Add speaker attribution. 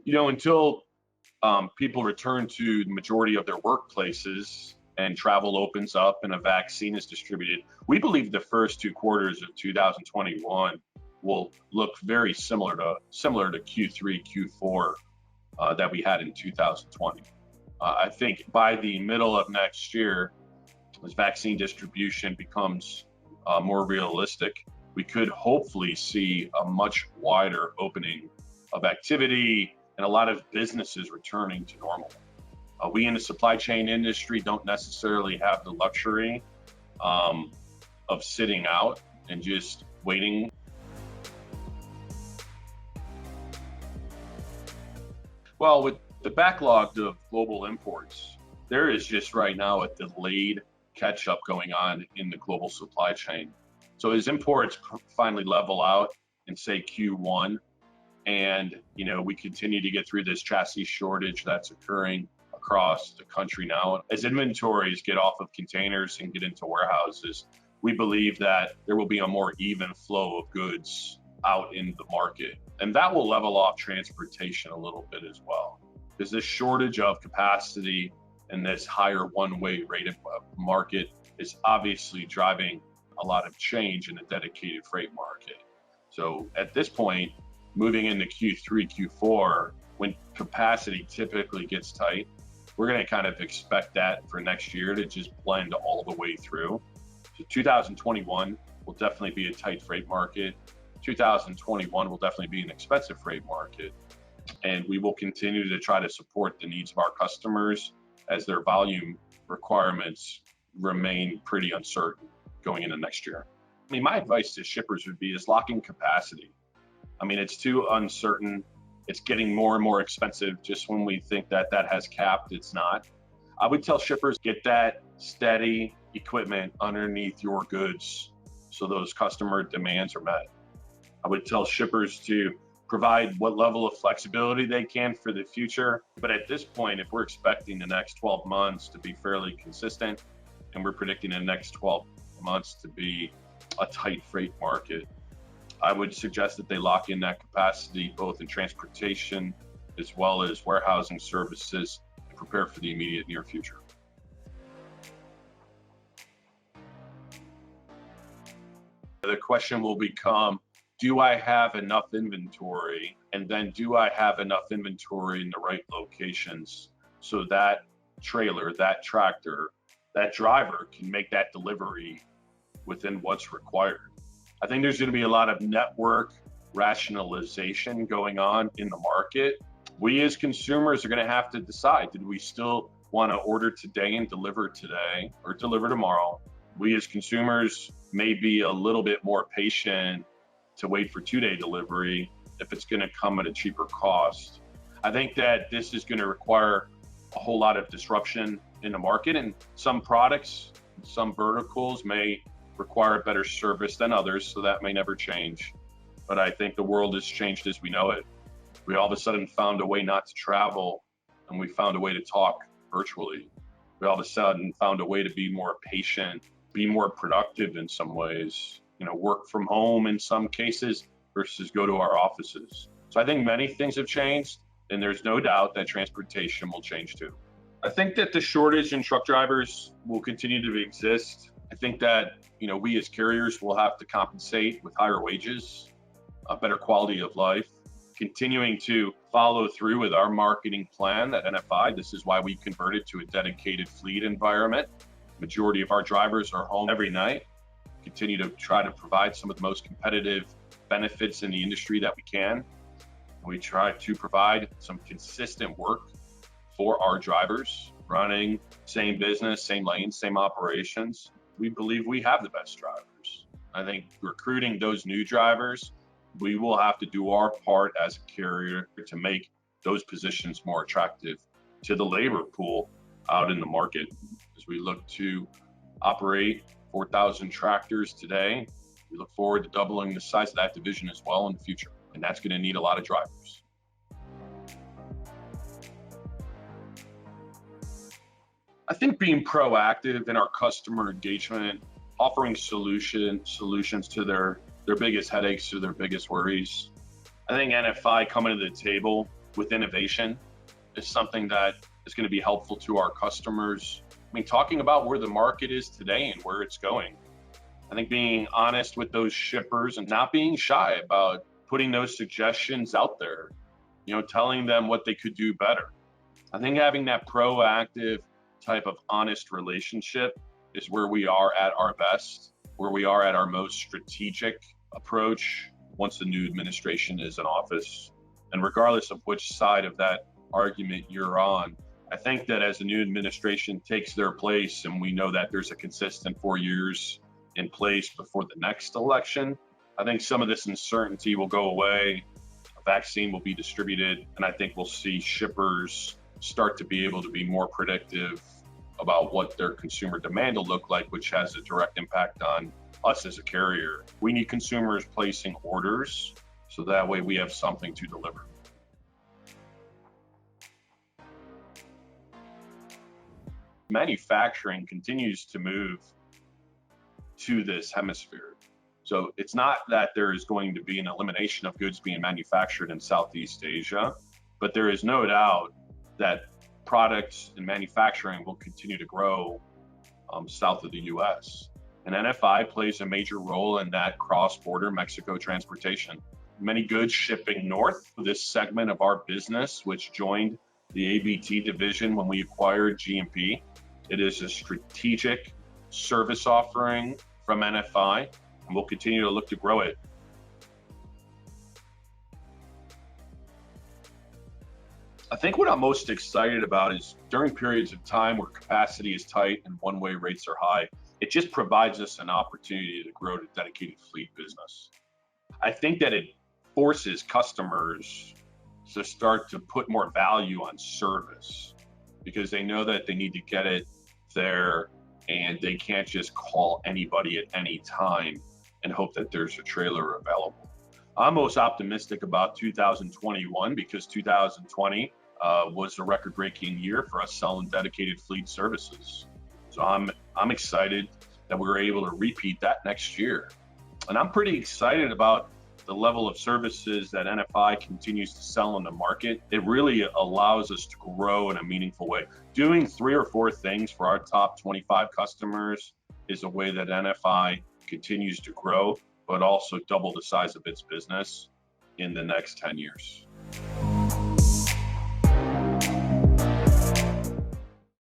Speaker 1: Until people return to the majority of their workplaces and travel opens up and a vaccine is distributed, we believe the first 2 quarters of 2021 will look very similar to Q3, Q4 that we had in 2020. I think by the middle of next year, as vaccine distribution becomes more realistic, we could hopefully see a much wider opening of activity and a lot of businesses returning to normal. We in the supply chain industry don't necessarily have the luxury of sitting out and just waiting. Well, with the backlog of global imports, there is just right now a delayed catch up going on in the global supply chain. So as imports finally level out in say Q1, and we continue to get through this chassis shortage that's occurring across the country now, as inventories get off of containers and get into warehouses, we believe that there will be a more even flow of goods out in the market, and that will level off transportation a little bit as well, because this shortage of capacity and this higher one-way rated market is obviously driving a lot of change in the dedicated freight market. So at this point, moving into Q3, Q4, when capacity typically gets tight, we're going to kind of expect that for next year to just blend all the way through. So 2021 will definitely be a tight freight market. 2021 will definitely be an expensive freight market. And we will continue to try to support the needs of our customers as their volume requirements remain pretty uncertain going into next year. My advice to shippers would be is lock in capacity. It's too uncertain. It's getting more and more expensive. Just when we think that has capped, it's not. I would tell shippers, get that steady equipment underneath your goods so those customer demands are met. I would tell shippers to provide what level of flexibility they can for the future. But at this point, if we're expecting the next 12 months to be fairly consistent, and we're predicting the next 12 months to be a tight freight market, I would suggest that they lock in that capacity both in transportation as well as warehousing services and prepare for the immediate near future. The question will become, do I have enough inventory? And then do I have enough inventory in the right locations so that trailer, that tractor, that driver can make that delivery within what's required? I think there's going to be a lot of network rationalization going on in the market. We as consumers are going to have to decide, did we still want to order today and deliver today or deliver tomorrow? We as consumers may be a little bit more patient to wait for 2-day delivery if it's going to come at a cheaper cost. I think that this is going to require a whole lot of disruption in the market, and some products, some verticals may require better service than others, so that may never change. But I think the world has changed as we know it. We all of a sudden found a way not to travel, and we found a way to talk virtually. We all of a sudden found a way to be more patient, be more productive in some ways, work from home in some cases versus go to our offices. So I think many things have changed, and there's no doubt that transportation will change too. I think that the shortage in truck drivers will continue to exist. I think that we as carriers will have to compensate with higher wages, a better quality of life, continuing to follow through with our marketing plan at NFI. This is why we converted to a dedicated fleet environment. Majority of our drivers are home every night. Continue to try to provide some of the most competitive benefits in the industry that we can. We try to provide some consistent work for our drivers, running same business, same lanes, same operations. We believe we have the best drivers. I think recruiting those new drivers, we will have to do our part as a carrier to make those positions more attractive to the labor pool out in the market. As we look to operate 4,000 tractors today, we look forward to doubling the size of that division as well in the future. And that's going to need a lot of drivers. I think being proactive in our customer engagement, offering solutions to their biggest headaches, to their biggest worries. I think NFI coming to the table with innovation is something that is going to be helpful to our customers. I mean, talking about where the market is today and where it's going. I think being honest with those shippers and not being shy about putting those suggestions out there, telling them what they could do better. I think having that proactive type of honest relationship is where we are at our best, where we are at our most strategic approach once the new administration is in office. And regardless of which side of that argument you're on, I think that as the new administration takes their place and we know that there's a consistent 4 years in place before the next election, I think some of this uncertainty will go away. A vaccine will be distributed, and I think we'll see shippers start to be able to be more predictive about what their consumer demand will look like, which has a direct impact on us as a carrier. We need consumers placing orders so that way we have something to deliver. Manufacturing continues to move to this hemisphere. So it's not that there is going to be an elimination of goods being manufactured in Southeast Asia, but there is no doubt that products and manufacturing will continue to grow south of the US. And NFI plays a major role in that cross-border Mexico transportation. Many goods shipping north. This segment of our business, which joined the ABT division when we acquired GMP, it is a strategic service offering from NFI, and we'll continue to look to grow it. I think what I'm most excited about is during periods of time where capacity is tight and one-way rates are high, it just provides us an opportunity to grow the dedicated fleet business. I think that it forces customers to start to put more value on service because they know that they need to get it there and they can't just call anybody at any time and hope that there's a trailer available. I'm most optimistic about 2021 because 2020 was a record-breaking year for us selling dedicated fleet services. So I'm excited that we were able to repeat that next year. And I'm pretty excited about the level of services that NFI continues to sell in the market. It really allows us to grow in a meaningful way. Doing 3 or 4 things for our top 25 customers is a way that NFI continues to grow, but also double the size of its business in the next 10 years.